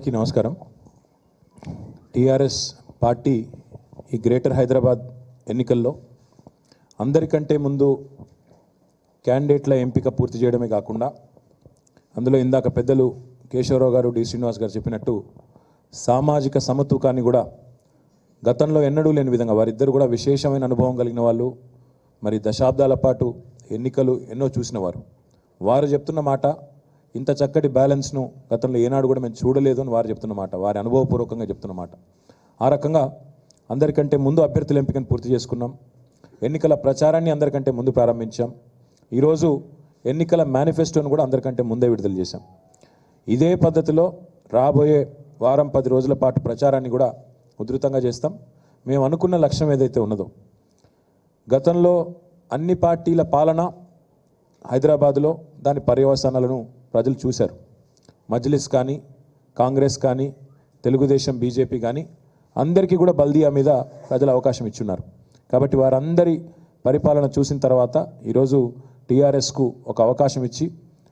అందరికీ నమస్కారం. TRS party ఈ గ్రేటర్ హైదరాబాద్ ఎన్నికల్లో అందరికంటే ముందు క్యాండిడేట్ల ఎంపిక పూర్తి చేయడమే కాకుండా అందులో ఇందాక పెద్దలు కేశవరావు గారు, డి శ్రీనివాస్ గారు చెప్పినట్టు సామాజిక సమతూకాన్ని కూడా గతంలో ఎన్నడూ లేని విధంగా వారిద్దరు కూడా విశేషమైన అనుభవం కలిగిన వాళ్ళు, మరి దశాబ్దాల పాటు ఎన్నికలు ఎన్నో చూసిన వారు చెప్తున్న మాట, ఇంత చక్కటి బ్యాలెన్స్ను గతంలో ఏనాడు కూడా మేము చూడలేదు అని వారు చెప్తున్న మాట, వారి అనుభవపూర్వకంగా చెప్తున్న మాట. ఆ రకంగా అందరికంటే ముందు అభ్యర్థుల ఎంపికను పూర్తి చేసుకున్నాం. ఎన్నికల ప్రచారాన్ని అందరికంటే ముందు ప్రారంభించాం. ఈరోజు ఎన్నికల మేనిఫెస్టోను కూడా అందరికంటే ముందే విడుదల చేశాం. ఇదే పద్ధతిలో రాబోయే వారం 10 రోజుల పాటు ప్రచారాన్ని కూడా ఉధృతంగా చేస్తాం. మేము అనుకున్న లక్ష్యం ఏదైతే ఉన్నదో, గతంలో అన్ని పార్టీల పాలన హైదరాబాదులో దాని పర్యవసానాలను ప్రజలు చూశారు. మజ్లిస్ కానీ, కాంగ్రెస్ కానీ, తెలుగుదేశం, బీజేపీ కానీ అందరికీ కూడా బల్దియా మీద ప్రజలు అవకాశం ఇచ్చున్నారు. కాబట్టి వారందరి పరిపాలన చూసిన తర్వాత ఈరోజు టీఆర్ఎస్కు ఒక అవకాశం ఇచ్చి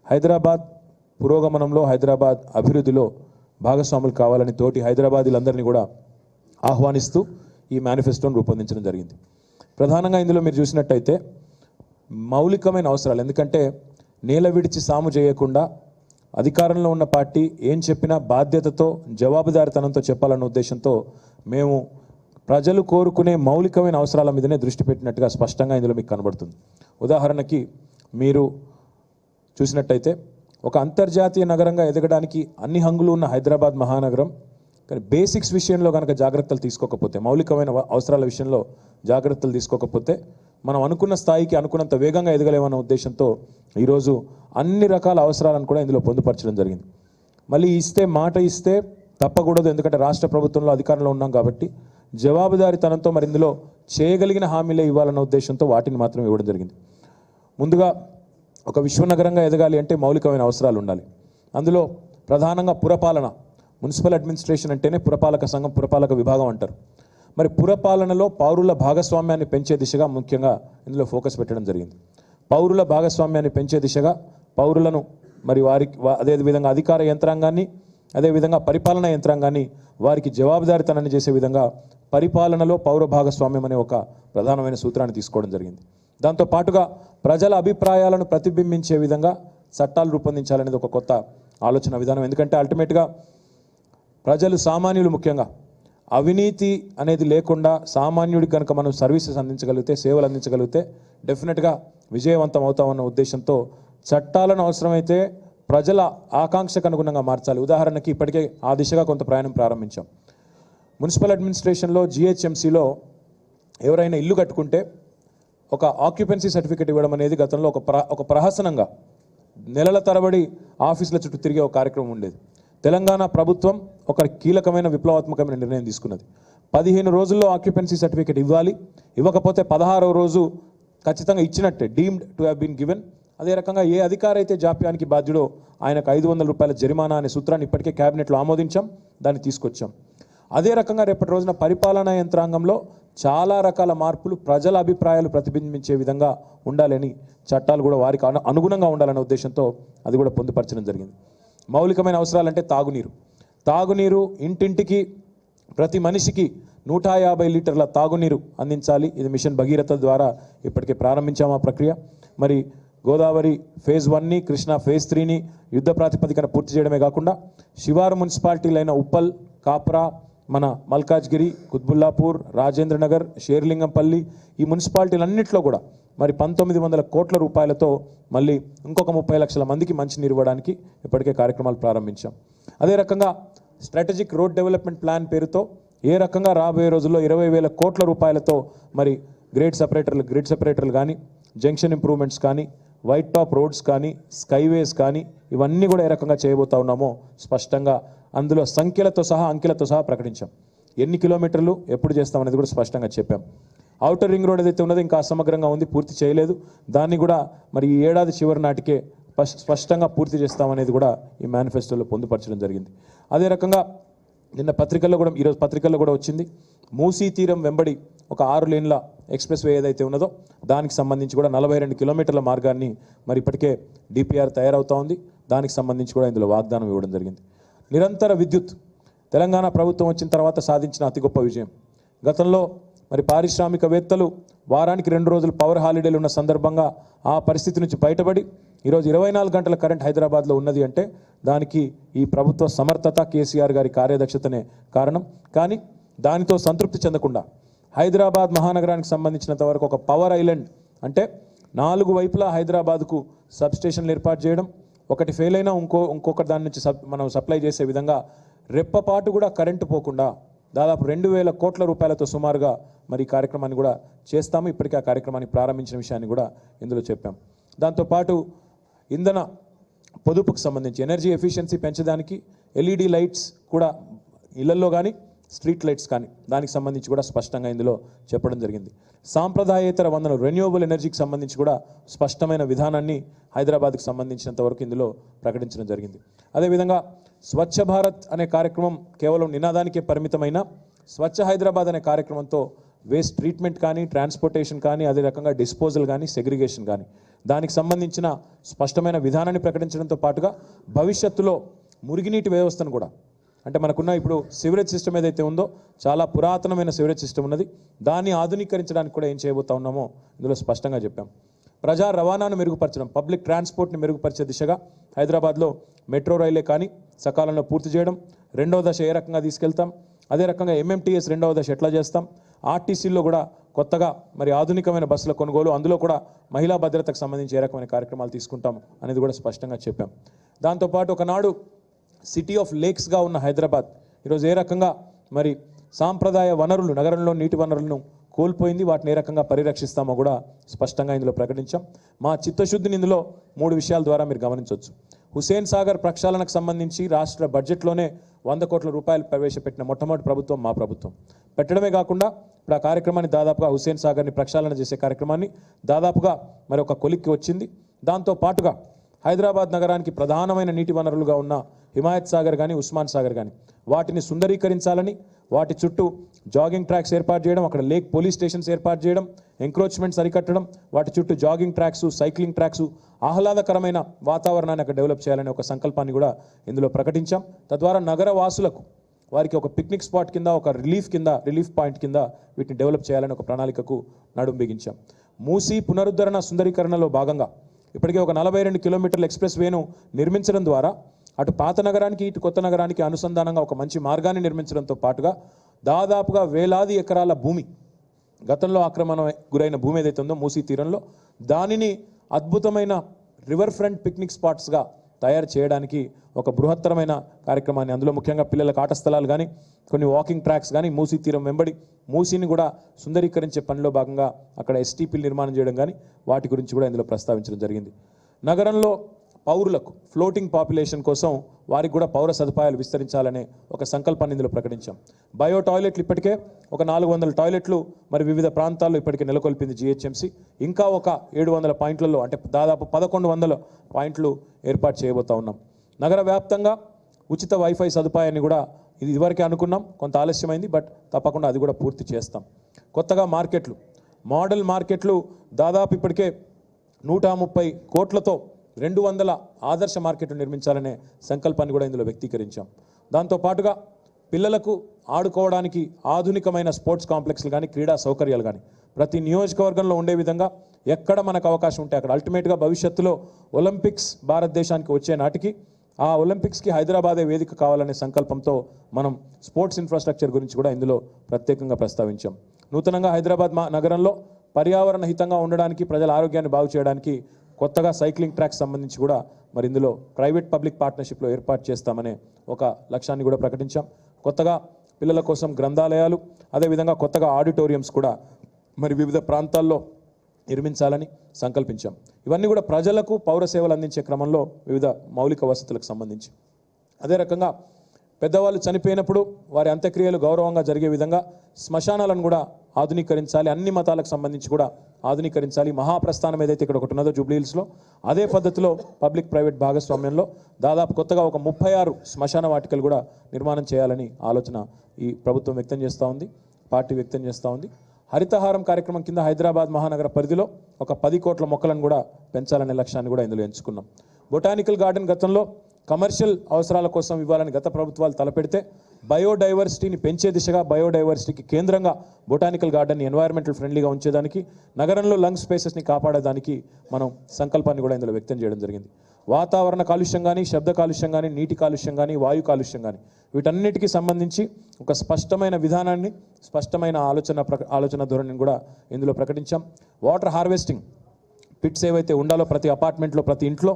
హైదరాబాద్ పురోగమనంలో, హైదరాబాద్ అభివృద్ధిలో భాగస్వాములు కావాలని తోటి హైదరాబాదీలందరినీ కూడా ఆహ్వానిస్తూ ఈ మేనిఫెస్టోను రూపొందించడం జరిగింది. ప్రధానంగా ఇందులో మీరు చూసినట్టయితే మౌలికమైన అవసరాలు, ఎందుకంటే నేల విడిచి సాము చేయకుండా అధికారంలో ఉన్న పార్టీ ఏం చెప్పినా బాధ్యతతో, జవాబుదారితనంతో చెప్పాలన్న ఉద్దేశంతో మేము ప్రజలు కోరుకునే మౌలికమైన అవసరాల మీదనే దృష్టి పెట్టినట్టుగా స్పష్టంగా ఇందులో మీకు కనబడుతుంది. ఉదాహరణకి మీరు చూసినట్టయితే ఒక అంతర్జాతీయ నగరంగా ఎదగడానికి అన్ని హంగులు ఉన్న హైదరాబాద్ మహానగరం, కానీ బేసిక్స్ విషయంలో కనుక జాగ్రత్తలు తీసుకోకపోతే, మౌలికమైన అవసరాల విషయంలో జాగ్రత్తలు తీసుకోకపోతే మనం అనుకున్న స్థాయికి అనుకున్నంత వేగంగా ఎదగలేమన్న ఉద్దేశంతో ఈరోజు అన్ని రకాల అవసరాలను కూడా ఇందులో పొందుపరచడం జరిగింది. మళ్ళీ మాట ఇస్తే తప్పకూడదు, ఎందుకంటే రాష్ట్ర ప్రభుత్వంలో అధికారంలో ఉన్నాం కాబట్టి జవాబుదారీతనంతో మరి ఇందులో చేయగలిగిన హామీలే ఇవ్వాలన్న ఉద్దేశంతో వాటిని మాత్రం ఇవ్వడం జరిగింది. ముందుగా ఒక విశ్వనగరంగా ఎదగాలి అంటే మౌలికమైన అవసరాలు ఉండాలి. అందులో ప్రధానంగా పురపాలన, మున్సిపల్ అడ్మినిస్ట్రేషన్ అంటేనే పురపాలక సంఘం, పురపాలక విభాగం అంటారు. మరి పురపాలనలో పౌరుల భాగస్వామ్యాన్ని పెంచే దిశగా ముఖ్యంగా ఇందులో ఫోకస్ పెట్టడం జరిగింది. పౌరుల భాగస్వామ్యాన్ని పెంచే దిశగా పౌరులను మరి వారికి అదేవిధంగా అధికార యంత్రాంగాన్ని, అదేవిధంగా పరిపాలనా యంత్రాంగాన్ని వారికి జవాబుదారీతనాన్ని చేసే విధంగా పరిపాలనలో పౌర భాగస్వామ్యం అనే ఒక ప్రధానమైన సూత్రాన్ని తీసుకోవడం జరిగింది. దాంతో పాటుగా ప్రజల అభిప్రాయాలను ప్రతిబింబించే విధంగా చట్టాలు రూపొందించాలనేది ఒక కొత్త ఆలోచన విధానం. ఎందుకంటే అల్టిమేట్గా ప్రజలు, సామాన్యులు ముఖ్యంగా అవినీతి అనేది లేకుండా సామాన్యుడికి కనుక మనం సర్వీసెస్ అందించగలిగితే, సేవలు అందించగలిగితే డెఫినెట్గా విజయవంతం అవుతామన్న ఉద్దేశంతో చట్టాలను అవసరమైతే ప్రజల ఆకాంక్షకు అనుగుణంగా మార్చాలి. ఉదాహరణకి ఇప్పటికే ఆ దిశగా కొంత ప్రయాణం ప్రారంభించాం. మున్సిపల్ అడ్మినిస్ట్రేషన్లో జిహెచ్ఎంసీలో ఎవరైనా ఇల్లు కట్టుకుంటే ఒక ఆక్యుపెన్సీ సర్టిఫికేట్ ఇవ్వడం అనేది గతంలో ఒక ప్రహసనంగా నెలల తరబడి ఆఫీసుల చుట్టూ తిరిగే ఒక కార్యక్రమం ఉండేది. తెలంగాణ ప్రభుత్వం ఒక కీలకమైన విప్లవాత్మకమైన నిర్ణయం తీసుకున్నది. 15 రోజుల్లో ఆక్యుపెన్సీ సర్టిఫికేట్ ఇవ్వాలి, ఇవ్వకపోతే 16వ రోజు ఖచ్చితంగా ఇచ్చినట్టే, deemed to have been given. అదే రకంగా ఏ అధికారి అయితే జాప్యానికి బాధ్యుడో ఆయనకు 500 రూపాయల జరిమానా అనే సూత్రాన్ని ఇప్పటికే క్యాబినెట్లో ఆమోదించాం, దాన్ని తీసుకొచ్చాం. అదే రకంగా రేపటి రోజున పరిపాలనా యంత్రాంగంలో చాలా రకాల మార్పులు ప్రజల అభిప్రాయాలు ప్రతిబింబించే విధంగా ఉండాలని, చట్టాలు కూడా వారికి అనుగుణంగా ఉండాలనే ఉద్దేశంతో అది కూడా పొందుపరచడం జరిగింది. మౌలికమైన అవసరాలంటే తాగునీరు ఇంటింటికి ప్రతి మనిషికి 150 లీటర్ల తాగునీరు అందించాలి. ఇది మిషన్ భగీరథ ద్వారా ఇప్పటికే ప్రారంభించాము ఆ ప్రక్రియ. మరి గోదావరి ఫేజ్ 1ని, కృష్ణా ఫేజ్ 3ని యుద్ధ ప్రాతిపదికన పూర్తి చేయడమే కాకుండా శివారు మున్సిపాలిటీలైన ఉప్పల్, కాప్రా, మన మల్కాజ్గిరి, కుత్బుల్లాపూర్, రాజేంద్రనగర్, షేర్లింగంపల్లి ఈ మున్సిపాలిటీలన్నింటిలో కూడా మరి 1900 కోట్ల రూపాయలతో మళ్ళీ ఇంకొక 30 లక్షల మందికి మంచినీరు ఇవ్వడానికి ఇప్పటికే కార్యక్రమాలు ప్రారంభించాం. అదే రకంగా స్ట్రాటజిక్ రోడ్ డెవలప్మెంట్ ప్లాన్ పేరుతో ఏ రకంగా రాబోయే రోజుల్లో 20,000 కోట్ల రూపాయలతో మరి గ్రిడ్ సెపరేటర్లు కానీ, జంక్షన్ ఇంప్రూవ్మెంట్స్ కానీ, వైట్ టాప్ రోడ్స్ కానీ, స్కైవేస్ కానీ ఇవన్నీ కూడా ఏ రకంగా చేయబోతా ఉన్నామో స్పష్టంగా అందులో సంఖ్యలతో సహా, అంకెలతో సహా ప్రకటించాం. ఎన్ని కిలోమీటర్లు ఎప్పుడు చేస్తామనేది కూడా స్పష్టంగా చెప్పాం. ఔటర్ రింగ్ రోడ్ ఏదైతే ఉన్నదో ఇంకా అసమగ్రంగా ఉంది, పూర్తి చేయలేదు. దాన్ని కూడా మరి ఈ ఏడాది చివరి నాటికే స్పష్టంగా పూర్తి చేస్తామనేది కూడా ఈ మేనిఫెస్టోలో పొందుపరచడం జరిగింది. అదే రకంగా నిన్న పత్రికల్లో కూడా, ఈరోజు పత్రికల్లో కూడా వచ్చింది, మూసీ తీరం వెంబడి ఒక 6 లేన్ల ఎక్స్ప్రెస్ వే ఏదైతే ఉన్నదో దానికి సంబంధించి కూడా 42 కిలోమీటర్ల మార్గాన్ని మరి ఇప్పటికే డిపిఆర్ తయారవుతా ఉంది. దానికి సంబంధించి కూడా ఇందులో వాగ్దానం ఇవ్వడం జరిగింది. నిరంతర విద్యుత్ తెలంగాణ ప్రభుత్వం వచ్చిన తర్వాత సాధించిన అతి గొప్ప విజయం. గతంలో మరి పారిశ్రామికవేత్తలు వారానికి 2 రోజులు పవర్ హాలిడేలు ఉన్న సందర్భంగా ఆ పరిస్థితి నుంచి బయటపడి ఈరోజు 24 గంటల కరెంట్ హైదరాబాద్లో ఉన్నది అంటే దానికి ఈ ప్రభుత్వ సమర్థత, కేసీఆర్ గారి కార్యదక్షతనే కారణం. కానీ దానితో సంతృప్తి చెందకుండా హైదరాబాద్ మహానగరానికి సంబంధించినంత వరకు ఒక పవర్ ఐలాండ్ అంటే 4 వైపులా హైదరాబాద్కు సబ్స్టేషన్లు ఏర్పాటు చేయడం, ఒకటి ఫెయిల్ అయినా ఇంకొక దాని నుంచి మనం సప్లై చేసే విధంగా రెప్పపాటు కూడా కరెంటు పోకుండా దాదాపు 2,000 కోట్ల రూపాయలతో సుమారుగా మరి ఈ కార్యక్రమాన్ని కూడా చేస్తాము. ఇప్పటికే ఆ కార్యక్రమాన్ని ప్రారంభించిన విషయాన్ని కూడా ఇందులో చెప్పాం. దాంతోపాటు ఇంధన పొదుపుకు సంబంధించి ఎనర్జీ ఎఫిషియన్సీ పెంచడానికి ఎల్ఈడి లైట్స్ కూడా ఇళ్లలో కానీ స్ట్రీట్ లైట్స్ కానీ దానికి సంబంధించి కూడా స్పష్టంగా ఇందులో చెప్పడం జరిగింది. సాంప్రదాయేతర వనరులు రెన్యూవబుల్ ఎనర్జీకి సంబంధించి కూడా స్పష్టమైన విధానాన్ని హైదరాబాద్కి సంబంధించినంత వరకు ఇందులో ప్రకటించడం జరిగింది. అదేవిధంగా స్వచ్ఛ భారత్ అనే కార్యక్రమం కేవలం నినాదానికే పరిమితమైన స్వచ్ఛ హైదరాబాద్ అనే కార్యక్రమంతో వేస్ట్ ట్రీట్మెంట్ కానీ, ట్రాన్స్పోర్టేషన్ కానీ, అదే రకంగా డిస్పోజల్ కానీ, సెగ్రిగేషన్ కానీ దానికి సంబంధించిన స్పష్టమైన విధానాన్ని ప్రకటించడంతో పాటుగా భవిష్యత్తులో మురుగునీటి వ్యవస్థను కూడా అంటే మనకున్న ఇప్పుడు సివరేజ్ సిస్టమ్ ఏదైతే ఉందో చాలా పురాతనమైన సివరేజ్ సిస్టమ్ ఉన్నది, దాన్ని ఆధునీకరించడానికి కూడా ఏం చేయబోతా ఉన్నామో ఇందులో స్పష్టంగా చెప్పాం. ప్రజా రవాణాను మెరుగుపరచడం, పబ్లిక్ ట్రాన్స్పోర్ట్ని మెరుగుపరిచే దిశగా హైదరాబాద్లో మెట్రో రైలే కానీ సకాలంలో పూర్తి చేయడం, 2వ దశ ఏ రకంగా తీసుకెళ్తాం, అదే రకంగా ఎంఎంటీఎస్ 2వ దశ ఎట్లా చేస్తాం, ఆర్టీసీలో కూడా కొత్తగా మరి ఆధునికమైన బస్సుల కొనుగోలు, అందులో కూడా మహిళా భద్రతకు సంబంధించి ఏ రకమైన కార్యక్రమాలు తీసుకుంటాం అనేది కూడా స్పష్టంగా చెప్పాం. దాంతోపాటు ఒకనాడు సిటీ ఆఫ్ లేక్స్గా ఉన్న హైదరాబాద్ ఈరోజు ఏ రకంగా మరి సాంప్రదాయ వనరులు, నగరంలో నీటి వనరులను కోల్పోయింది, వాటిని ఏ రకంగా పరిరక్షిస్తామో కూడా స్పష్టంగా ఇందులో ప్రకటించాం. మా చిత్తశుద్ధిని ఇందులో 3 విషయాల ద్వారా మీరు గమనించవచ్చు. హుస్సేన్ సాగర్ ప్రక్షాళనకు సంబంధించి రాష్ట్ర బడ్జెట్లోనే 100 కోట్ల రూపాయలు ప్రవేశపెట్టిన మొట్టమొదటి ప్రభుత్వం మా ప్రభుత్వం. పెట్టడమే కాకుండా ఇప్పుడు ఆ కార్యక్రమాన్ని దాదాపుగా హుస్సేన్ సాగర్ని ప్రక్షాళన చేసే కార్యక్రమాన్ని దాదాపుగా మరి ఒక కొలిక్కి వచ్చింది. దాంతో పాటుగా హైదరాబాద్ నగరానికి ప్రధానమైన నీటి వనరులుగా ఉన్న హిమాయత్ సాగర్ కానీ, ఉస్మాన్ సాగర్ కానీ వాటిని సుందరీకరించాలని, వాటి చుట్టూ జాగింగ్ ట్రాక్స్ ఏర్పాటు చేయడం, అక్కడ లేక్ పోలీస్ స్టేషన్స్ ఏర్పాటు చేయడం, ఎంక్రోచ్మెంట్స్ అరికట్టడం, వాటి చుట్టూ జాగింగ్ ట్రాక్స్, సైక్లింగ్ ట్రాక్స్, ఆహ్లాదకరమైన వాతావరణాన్ని అక్కడ డెవలప్ చేయాలనే ఒక సంకల్పాన్ని కూడా ఇందులో ప్రకటించాం. తద్వారా నగర వాసులకు వారికి ఒక పిక్నిక్ స్పాట్ కింద, ఒక రిలీఫ్ పాయింట్ కింద వీటిని డెవలప్ చేయాలని ఒక ప్రణాళికకు నడుం బిగించాం. మూసీ పునరుద్ధరణ సుందరీకరణలో భాగంగా ఇప్పటికే ఒక 42 కిలోమీటర్ల ఎక్స్ప్రెస్ వేను నిర్మించడం ద్వారా అటు పాత నగరానికి, ఇటు కొత్త నగరానికి అనుసంధానంగా ఒక మంచి మార్గాన్ని నిర్మించడంతో పాటుగా దాదాపుగా వేలాది ఎకరాల భూమి, గతంలో ఆక్రమణ గురైన భూమి ఏదైతే ఉందో మూసీ తీరంలో, దానిని అద్భుతమైన రివర్ ఫ్రంట్ పిక్నిక్ స్పాట్స్గా తయారు చేయడానికి ఒక బృహత్తరమైన కార్యక్రమాన్ని, అందులో ముఖ్యంగా పిల్లలకు ఆట స్థలాలు కానీ, కొన్ని వాకింగ్ ట్రాక్స్ కానీ, మూసీ తీరం వెంబడి మూసీని కూడా సుందరీకరించే పనిలో భాగంగా అక్కడ ఎస్టీపీలు నిర్మాణం చేయడం కానీ వాటి గురించి కూడా ఇందులో ప్రస్తావించడం జరిగింది. నగరంలో పౌరులకు ఫ్లోటింగ్ పాపులేషన్ కోసం వారికి కూడా పౌర సదుపాయాలు విస్తరించాలనే ఒక సంకల్పాన్ని ఇందులో ప్రకటించాం. బయో టాయిలెట్లు ఇప్పటికే ఒక 400 టాయిలెట్లు మరి వివిధ ప్రాంతాల్లో ఇప్పటికే నెలకొల్పింది జీహెచ్ఎంసీ. ఇంకా ఒక 700 పాయింట్లలో అంటే దాదాపు 1100 పాయింట్లు ఏర్పాటు చేయబోతా ఉన్నాం. నగర వ్యాప్తంగా ఉచిత వైఫై సదుపాయాన్ని కూడా ఇది ఇదివరకే అనుకున్నాం, కొంత ఆలస్యమైంది, బట్ తప్పకుండా అది కూడా పూర్తి చేస్తాం. కొత్తగా మార్కెట్లు, మోడల్ మార్కెట్లు దాదాపు ఇప్పటికే 130 కోట్లతో 200 ఆదర్శ మార్కెట్లు నిర్మించాలనే సంకల్పాన్ని కూడా ఇందులో వ్యక్తీకరించాం. దాంతోపాటుగా పిల్లలకు ఆడుకోవడానికి ఆధునికమైన స్పోర్ట్స్ కాంప్లెక్స్లు కానీ, క్రీడా సౌకర్యాలు కానీ ప్రతి నియోజకవర్గంలో ఉండే విధంగా ఎక్కడ మనకు అవకాశం ఉంటే అక్కడ అల్టిమేట్గా భవిష్యత్తులో ఒలింపిక్స్ భారతదేశానికి వచ్చే నాటికి ఆ ఒలింపిక్స్కి హైదరాబాదే వేదిక కావాలనే సంకల్పంతో మనం స్పోర్ట్స్ ఇన్ఫ్రాస్ట్రక్చర్ గురించి కూడా ఇందులో ప్రత్యేకంగా ప్రస్తావించాం. నూతనంగా హైదరాబాద్ నగరంలో పర్యావరణ హితంగా ఉండడానికి, ప్రజల ఆరోగ్యాన్ని బాగు చేయడానికి కొత్తగా సైక్లింగ్ ట్రాక్స్ సంబంధించి కూడా మరి ఇందులో ప్రైవేట్ పబ్లిక్ పార్ట్నర్షిప్లో ఏర్పాటు చేస్తామనే ఒక లక్ష్యాన్ని కూడా ప్రకటించాం. కొత్తగా పిల్లల కోసం గ్రంథాలయాలు, అదేవిధంగా కొత్తగా ఆడిటోరియంస్ కూడా మరి వివిధ ప్రాంతాల్లో నిర్మించాలని సంకల్పించాం. ఇవన్నీ కూడా ప్రజలకు పౌర సేవలు అందించే క్రమంలో వివిధ మౌలిక వసతులకు సంబంధించి. అదే రకంగా పెద్దవాళ్ళు చనిపోయినప్పుడు వారి అంత్యక్రియలు గౌరవంగా జరిగే విధంగా శ్మశానాలను కూడా ఆధునీకరించాలి, అన్ని మతాలకు సంబంధించి కూడా ఆధునీకరించాలి. మహాప్రస్థానం ఏదైతే ఇక్కడ ఒకటి ఉన్నదో జూబ్లీహిల్స్లో, అదే పద్ధతిలో పబ్లిక్ ప్రైవేట్ భాగస్వామ్యంలో దాదాపు కొత్తగా ఒక 36 శ్మశాన వాటికలు కూడా నిర్మాణం చేయాలని ఆలోచన ఈ ప్రభుత్వం వ్యక్తం చేస్తూ ఉంది, పార్టీ వ్యక్తం చేస్తూ ఉంది. హరితహారం కార్యక్రమం కింద హైదరాబాద్ మహానగర పరిధిలో ఒక 10 కోట్ల మొక్కలను కూడా పెంచాలనే లక్ష్యాన్ని కూడా ఇందులో ఎంచుకున్నాం. బొటానికల్ గార్డెన్ గతంలో కమర్షియల్ అవసరాల కోసం ఇవ్వాలని గత ప్రభుత్వాలు తలపెడితే బయోడైవర్సిటీని పెంచే దిశగా బయోడైవర్సిటీకి కేంద్రంగా బొటానికల్ గార్డెన్ని ఎన్వైరన్మెంటల్ ఫ్రెండ్లీగా ఉంచేదానికి నగరంలో లంగ్ స్పేసెస్ని కాపాడేదానికి మనం సంకల్పాన్ని కూడా ఇందులో వ్యక్తం చేయడం జరిగింది. వాతావరణ కాలుష్యం కానీ, శబ్ద కాలుష్యం కానీ, నీటి కాలుష్యం కానీ, వాయు కాలుష్యం కానీ వీటన్నిటికీ సంబంధించి ఒక స్పష్టమైన విధానాన్ని, స్పష్టమైన ఆలోచన ధోరణిని కూడా ఇందులో ప్రకటించాం. వాటర్ హార్వెస్టింగ్ పిట్స్ ఏవైతే ఉండాలో ప్రతి అపార్ట్మెంట్లో, ప్రతి ఇంట్లో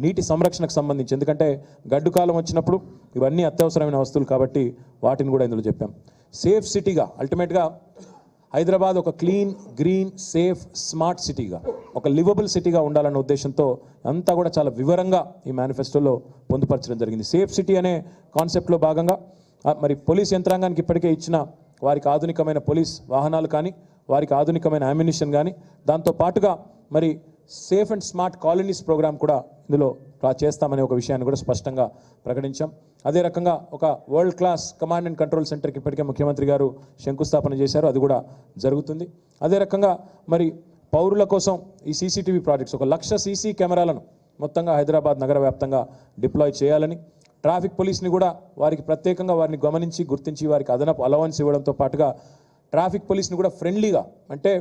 నీటి సంరక్షణకు సంబంధించి, ఎందుకంటే గడ్డు కాలం వచ్చినప్పుడు ఇవన్నీ అత్యవసరమైన వస్తువులు కాబట్టి వాటిని కూడా ఇందులో చెప్పాం. సేఫ్ సిటీగా, అల్టిమేట్గా హైదరాబాద్ ఒక క్లీన్, గ్రీన్, సేఫ్, స్మార్ట్ సిటీగా, ఒక లివబుల్ సిటీగా ఉండాలన్న ఉద్దేశంతో అంతా కూడా చాలా వివరంగా ఈ మేనిఫెస్టోలో పొందుపరచడం జరిగింది. సేఫ్ సిటీ అనే కాన్సెప్ట్లో భాగంగా మరి పోలీస్ యంత్రాంగానికి ఇప్పటికే ఇచ్చిన వారికి ఆధునికమైన పోలీస్ వాహనాలు కానీ, వారికి ఆధునికమైన అమ్యునిషన్ కానీ, దాంతో పాటుగా మరి safe and smart colonies program కూడా ఇందులో చేస్తామనే ఒక విషయాన్ని కూడా స్పష్టంగా ప్రకటించాం. అదే రకంగా ఒక world class command and control సెంటర్కి ఇప్పటికే ముఖ్యమంత్రి గారు శంకుస్థాపన చేశారు, అది కూడా జరుగుతుంది. అదే రకంగా మరి పౌరుల కోసం ఈ సీసీటీవీ ప్రాజెక్ట్స్ 1,00,000 సీసీ కెమెరాలను మొత్తంగా హైదరాబాద్ నగర వ్యాప్తంగా డిప్లాయ్ చేయాలని, ట్రాఫిక్ పోలీస్ని కూడా వారికి ప్రత్యేకంగా వారిని గమనించి గుర్తించి వారికి అదనపు అలవెన్స్ ఇవ్వడంతో పాటుగా ట్రాఫిక్ పోలీస్ని కూడా ఫ్రెండ్లీగా, అంటే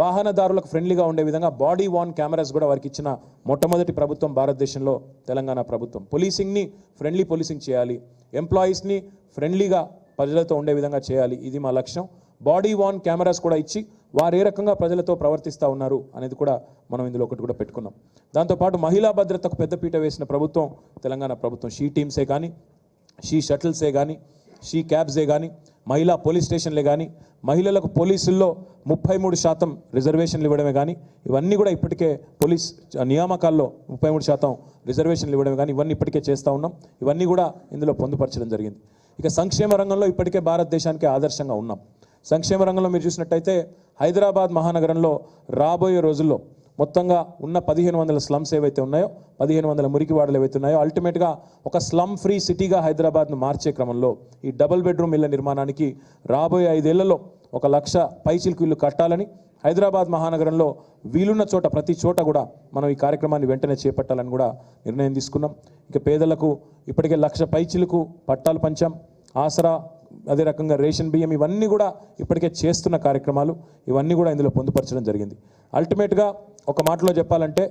వాహనదారులకు ఫ్రెండ్లీగా ఉండే విధంగా బాడీ వార్న్ కెమెరాస్ కూడా వారికి ఇచ్చిన మొట్టమొదటి ప్రభుత్వం భారతదేశంలో తెలంగాణ ప్రభుత్వం. పోలీసింగ్ని ఫ్రెండ్లీ పోలీసింగ్ చేయాలి, ఎంప్లాయీస్ని ఫ్రెండ్లీగా ప్రజలతో ఉండే విధంగా చేయాలి, ఇది మా లక్ష్యం. బాడీ వార్న్ కెమెరాస్ కూడా ఇచ్చి వారు ఏ రకంగా ప్రజలతో ప్రవర్తిస్తూ ఉన్నారు అనేది కూడా మనం ఇందులో ఒకటి కూడా పెట్టుకున్నాం. దాంతోపాటు మహిళా భద్రతకు పెద్దపీట వేసిన ప్రభుత్వం తెలంగాణ ప్రభుత్వం. షీ టీమ్సే కానీ, షీ షటిల్సే కానీ, షీ క్యాబ్సే కానీ, మహిళా పోలీస్ స్టేషన్లే కానీ, మహిళలకు పోలీసుల్లో 33% రిజర్వేషన్లు ఇవ్వడమే కానీ, ఇవన్నీ కూడా ఇప్పటికే పోలీస్ నియామకాల్లో 33% రిజర్వేషన్లు ఇవ్వడమే కానీ ఇవన్నీ ఇప్పటికే చేస్తూ ఉన్నాం. ఇవన్నీ కూడా ఇందులో పొందుపరచడం జరిగింది. ఇక సంక్షేమ రంగంలో ఇప్పటికే భారతదేశానికి ఆదర్శంగా ఉన్నాం. సంక్షేమ రంగంలో మీరు చూసినట్టయితే హైదరాబాద్ మహానగరంలో రాబోయే రోజుల్లో మొత్తంగా ఉన్న 1500 స్లమ్స్ ఏవైతే ఉన్నాయో, 1500 మురికివాడలు ఏవైతే ఉన్నాయో, అల్టిమేట్గా ఒక స్లమ్ ఫ్రీ సిటీగా హైదరాబాద్ను మార్చే క్రమంలో ఈ డబుల్ బెడ్రూమ్ ఇళ్ల నిర్మాణానికి రాబోయే 5 ఏళ్లలో 1,00,000 పైచిలకు ఇల్లు కట్టాలని, హైదరాబాద్ మహానగరంలో వీలున్న చోట ప్రతి చోట కూడా మనం ఈ కార్యక్రమాన్ని వెంటనే చేపట్టాలని కూడా నిర్ణయం తీసుకున్నాం. ఇక పేదలకు ఇప్పటికే 1,00,000 పైచిలకు పట్టాలు పంచాం. ఆసరా, అదే రకంగా రేషన్ బియ్యం, ఇవన్నీ కూడా ఇప్పటికే చేస్తున్న కార్యక్రమాలు, ఇవన్నీ కూడా ఇందులో పొందుపరచడం జరిగింది. అల్టిమేట్గా ఒక మాటలో చెప్పాలంటే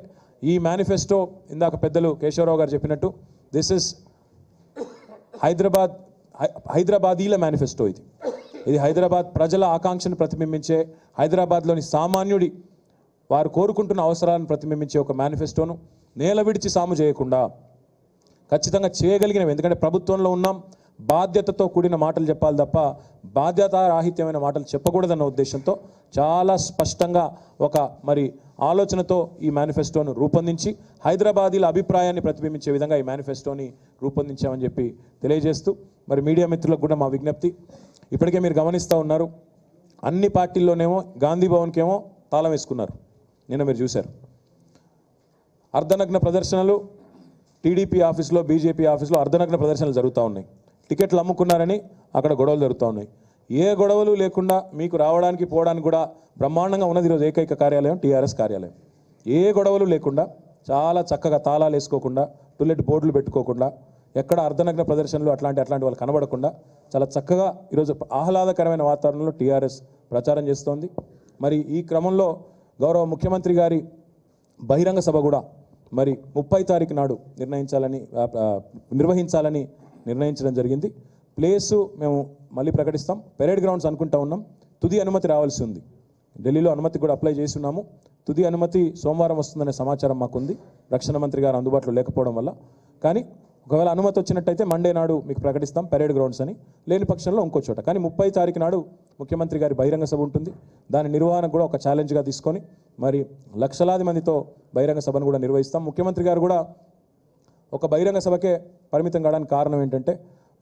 ఈ ఇందాక పెద్దలు కేశవరావు గారు చెప్పినట్టు దిస్ ఇస్ హైదరాబాదీల మేనిఫెస్టో. ఇది హైదరాబాద్ ప్రజల ఆకాంక్షను ప్రతిబింబించే, హైదరాబాద్లోని సామాన్యుడి వారు కోరుకుంటున్న అవసరాలను ప్రతిబింబించే ఒక మేనిఫెస్టోను నేల విడిచి సాము చేయకుండా ఖచ్చితంగా చేయగలిగినవి. ఎందుకంటే ప్రభుత్వంలో ఉన్నాం, బాధ్యతతో కూడిన మాటలు చెప్పాలి తప్ప బాధ్యతారాహిత్యమైన మాటలు చెప్పకూడదన్న ఉద్దేశంతో చాలా స్పష్టంగా ఒక మరి ఆలోచనతో ఈ మేనిఫెస్టోను రూపొందించి హైదరాబాదీల అభిప్రాయాన్ని ప్రతిబింబించే విధంగా ఈ మేనిఫెస్టోని రూపొందించామని చెప్పి తెలియజేస్తూ, మరి మీడియా మిత్రులకు కూడా మా విజ్ఞప్తి, ఇప్పటికే మీరు గమనిస్తూ ఉన్నారు, అన్ని పార్టీల్లోనేమో గాంధీ భవన్కేమో తాళం వేసుకున్నారు. నిన్న మీరు చూశారు అర్ధనగ్న ప్రదర్శనలు, టీడీపీ ఆఫీస్లో, బీజేపీ ఆఫీస్లో అర్ధనగ్న ప్రదర్శనలు జరుగుతూ ఉన్నాయి. టికెట్లు అమ్ముకున్నారని అక్కడ గొడవలు జరుగుతూ ఉన్నాయి. ఏ గొడవలు లేకుండా మీకు రావడానికి పోవడానికి కూడా బ్రహ్మాండంగా ఉన్నది ఈరోజు ఏకైక కార్యాలయం టీఆర్ఎస్ కార్యాలయం. ఏ గొడవలు లేకుండా చాలా చక్కగా తాళాలు వేసుకోకుండా, టులెట్ బోర్డులు పెట్టుకోకుండా, ఎక్కడ అర్ధనగ్న ప్రదర్శనలు అట్లాంటి వాళ్ళు కనబడకుండా చాలా చక్కగా ఈరోజు ఆహ్లాదకరమైన వాతావరణంలో టీఆర్ఎస్ ప్రచారం చేస్తోంది. మరి ఈ క్రమంలో గౌరవ ముఖ్యమంత్రి గారి బహిరంగ సభ కూడా మరి 30 తారీఖు నాడు నిర్వహించాలని నిర్ణయించడం జరిగింది. ప్లేసు మేము మళ్ళీ ప్రకటిస్తాం. పెరేడ్ గ్రౌండ్స్ అనుకుంటా ఉన్నాం. తుది అనుమతి రావాల్సి ఉంది. ఢిల్లీలో అనుమతి కూడా అప్లై చేసి ఉన్నాము. తుది అనుమతి సోమవారం వస్తుందనే సమాచారం మాకుంది, రక్షణ మంత్రి గారు అందుబాటులో లేకపోవడం వల్ల. కానీ ఒకవేళ అనుమతి వచ్చినట్టయితే మండే నాడు మీకు ప్రకటిస్తాం పెరేడ్ గ్రౌండ్స్ అని, లేని పక్షంలో ఇంకో చోట. కానీ 30 తారీఖు నాడు ముఖ్యమంత్రి గారి బహిరంగ సభ ఉంటుంది. దాని నిర్వహణ కూడా ఒక ఛాలెంజ్గా తీసుకొని మరి లక్షలాది మందితో బహిరంగ సభను కూడా నిర్వహిస్తాం. ముఖ్యమంత్రి గారు కూడా ఒక బహిరంగ సభకే పరిమితం కావడానికి కారణం ఏంటంటే,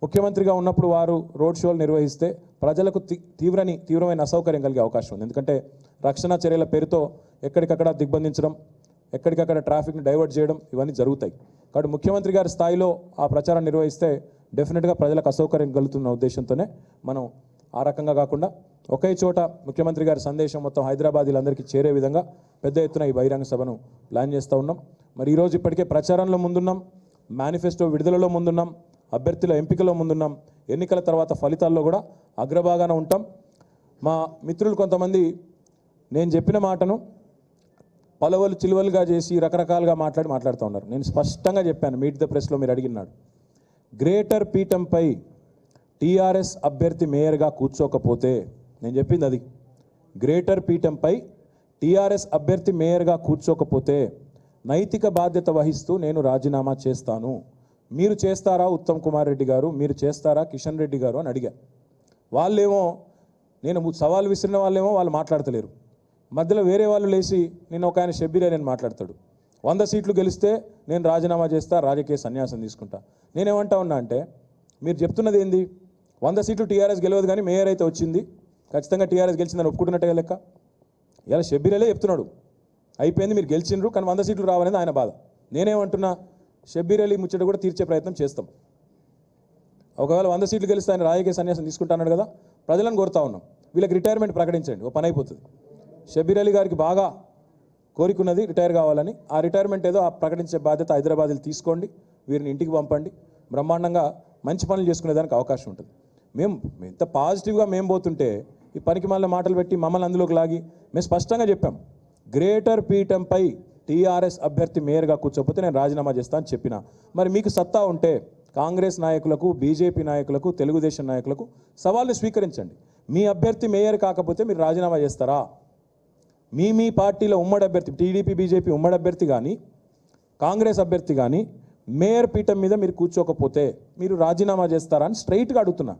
ముఖ్యమంత్రిగా ఉన్నప్పుడు వారు రోడ్ షోలు నిర్వహిస్తే ప్రజలకు తీవ్రమైన అసౌకర్యం కలిగే అవకాశం ఉంది. ఎందుకంటే రక్షణ చర్యల పేరుతో ఎక్కడికక్కడ దిగ్బంధించడం, ఎక్కడికక్కడ ట్రాఫిక్ని డైవర్ట్ చేయడం, ఇవన్నీ జరుగుతాయి. కాబట్టి ముఖ్యమంత్రి గారి స్థాయిలో ఆ ప్రచారం నిర్వహిస్తే డెఫినెట్గా ప్రజలకు అసౌకర్యం కలుగుతున్న ఉద్దేశంతోనే మనం ఆ రకంగా కాకుండా ఒకే చోట ముఖ్యమంత్రి గారి సందేశం మొత్తం హైదరాబాదీలందరికీ చేరే విధంగా పెద్ద ఎత్తున ఈ బహిరంగ సభను ప్లాన్ చేస్తూ ఉన్నాం. మరి ఈరోజు ఇప్పటికే ప్రచారంలో ముందున్నాం. మేనిఫెస్టో విడుదలలో ముందున్నాం, అభ్యర్థుల ఎంపికలో ముందున్నాం, ఎన్నికల తర్వాత ఫలితాల్లో కూడా అగ్రభాగాన ఉంటాం. మా మిత్రులు కొంతమంది నేను చెప్పిన మాటను పలవలు చిలువలుగా చేసి రకరకాలుగా మాట్లాడుతూ ఉన్నారు. నేను స్పష్టంగా చెప్పాను, మీట్ ద ప్రెస్లో మీరు అడిగినాడు. గ్రేటర్ పీఠంపై టీఆర్ఎస్ అభ్యర్థి మేయర్గా కూర్చోకపోతే, నేను చెప్పింది అది, గ్రేటర్ పీఠంపై టీఆర్ఎస్ అభ్యర్థి మేయర్గా కూర్చోకపోతే నైతిక బాధ్యత వహిస్తూ నేను రాజీనామా చేస్తాను. మీరు చేస్తారా ఉత్తమ్ కుమార్ రెడ్డి గారు, మీరు చేస్తారా కిషన్ రెడ్డి గారు అని అడిగా. వాళ్ళేమో, నేను సవాల్ విసిరిన వాళ్ళేమో వాళ్ళు మాట్లాడతలేరు. మధ్యలో వేరే వాళ్ళు లేచి, నేను ఒక ఆయన షబ్బీర్ అని మాట్లాడతాడు, 100 సీట్లు గెలిస్తే నేను రాజీనామా చేస్తా, రాజకీయ సన్యాసం తీసుకుంటా. నేనేమంటా ఉన్నా అంటే, మీరు చెప్తున్నది ఏంది? 100 సీట్లు టీఆర్ఎస్ గెలవదు కానీ మేయర్ అయితే వచ్చింది, ఖచ్చితంగా టీఆర్ఎస్ గెలిచిందని ఒప్పుకుంటున్నట్టుగా లెక్క. ఇలా షబ్బీర్ అలీ చెప్తున్నాడు, అయిపోయింది మీరు గెలిచిండ్రు కానీ 100 సీట్లు రావాలని ఆయన బాధ. నేనేమంటున్నా, షబ్బీర్ అలీ ముచ్చట కూడా తీర్చే ప్రయత్నం చేస్తాం. ఒకవేళ 100 సీట్లు గెలిస్తే ఆయన రాజకీయ సన్యాసం తీసుకుంటాన్నాడు కదా, ప్రజలను కోరుతా ఉన్నాం, వీళ్ళకి రిటైర్మెంట్ ప్రకటించండి, ఓ పని అయిపోతుంది. షబ్బీర్ అలీ గారికి బాగా కోరికున్నది రిటైర్ కావాలని, ఆ రిటైర్మెంట్ ఏదో ఆ ప్రకటించే బాధ్యత హైదరాబాద్లో తీసుకోండి, వీరిని ఇంటికి పంపండి, బ్రహ్మాండంగా మంచి పనులు చేసుకునేదానికి అవకాశం ఉంటుంది. మేము ఎంత పాజిటివ్గా మేము పోతుంటే ఈ పనికి మళ్ళీ మాటలు పెట్టి మమ్మల్ని అందులోకి లాగి, మేము స్పష్టంగా చెప్పాం, గ్రేటర్ పీఠంపై టీఆర్ఎస్ అభ్యర్థి మేయర్గా కూర్చోకపోతే నేను రాజీనామా చేస్తా అని చెప్పిన. మరి మీకు సత్తా ఉంటే కాంగ్రెస్ నాయకులకు, బీజేపీ నాయకులకు, తెలుగుదేశం నాయకులకు సవాల్ని స్వీకరించండి. మీ అభ్యర్థి మేయర్ కాకపోతే మీరు రాజీనామా చేస్తారా? మీ పార్టీలో ఉమ్మడి అభ్యర్థి, టీడీపీ బీజేపీ ఉమ్మడి అభ్యర్థి కానీ కాంగ్రెస్ అభ్యర్థి కానీ మేయర్ పీఠం మీద మీరు కూర్చోకపోతే మీరు రాజీనామా చేస్తారా అని స్ట్రైట్గా అడుగుతున్నా.